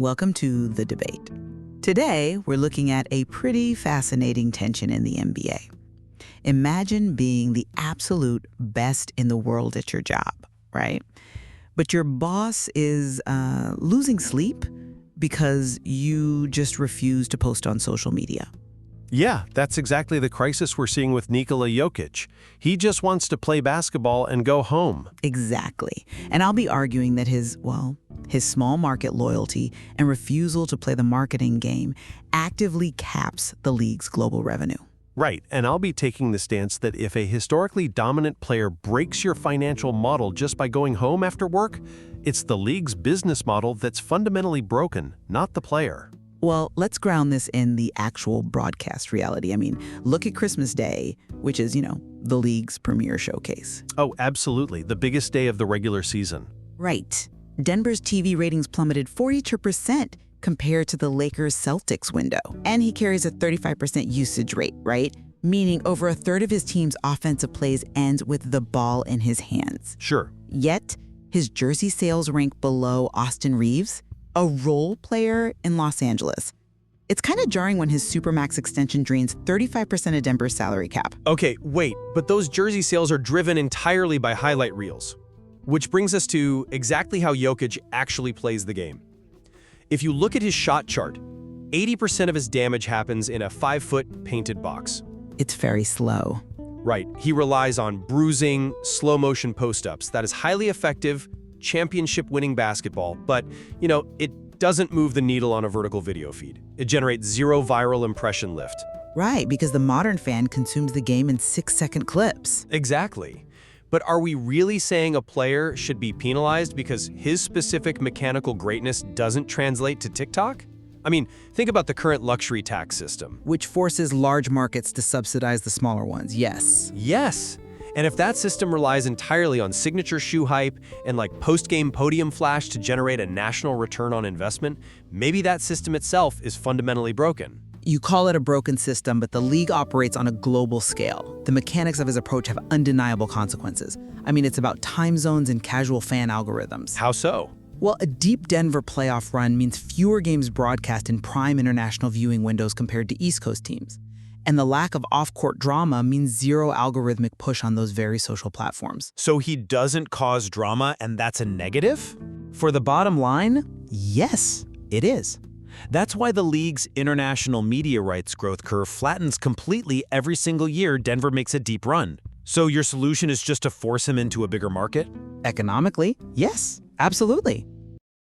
Welcome to The Debate. Today, we're looking at a pretty fascinating tension in the NBA. Imagine being the absolute best in the world at your job, right? But your boss is losing sleep because you just refuse to post on social media. Yeah, that's exactly the crisis we're seeing with Nikola Jokic. He just wants to play basketball and go home. Exactly. And I'll be arguing that his small market loyalty and refusal to play the marketing game actively caps the league's global revenue. Right, and I'll be taking the stance that if a historically dominant player breaks your financial model just by going home after work, it's the league's business model that's fundamentally broken, not the player. Well, let's ground this in the actual broadcast reality. Look at Christmas Day, which is, the league's premier showcase. Oh, absolutely, the biggest day of the regular season. Right. Denver's TV ratings plummeted 42% compared to the Lakers' Celtics window. And he carries a 35% usage rate, right? Meaning over a third of his team's offensive plays ends with the ball in his hands. Sure. Yet, his jersey sales rank below Austin Reaves, a role player in Los Angeles. It's kind of jarring when his Supermax extension drains 35% of Denver's salary cap. Okay, wait, but those jersey sales are driven entirely by highlight reels. Which brings us to exactly how Jokic actually plays the game. If you look at his shot chart, 80% of his damage happens in a 5-foot painted box. It's very slow. Right, he relies on bruising, slow-motion post-ups. That is highly effective, championship-winning basketball, but, it doesn't move the needle on a vertical video feed. It generates zero viral impression lift. Right, because the modern fan consumes the game in 6-second clips. Exactly. But are we really saying a player should be penalized because his specific mechanical greatness doesn't translate to TikTok? Think about the current luxury tax system. Which forces large markets to subsidize the smaller ones, yes. Yes. And if that system relies entirely on signature shoe hype and post-game podium flash to generate a national return on investment, maybe that system itself is fundamentally broken. You call it a broken system, but the league operates on a global scale. The mechanics of his approach have undeniable consequences. It's about time zones and casual fan algorithms. How so? Well, a deep Denver playoff run means fewer games broadcast in prime international viewing windows compared to East Coast teams. And the lack of off-court drama means zero algorithmic push on those very social platforms. So he doesn't cause drama, and that's a negative? For the bottom line, yes, it is. That's why the league's international media rights growth curve flattens completely every single year Denver makes a deep run. So your solution is just to force him into a bigger market? Economically, yes, absolutely.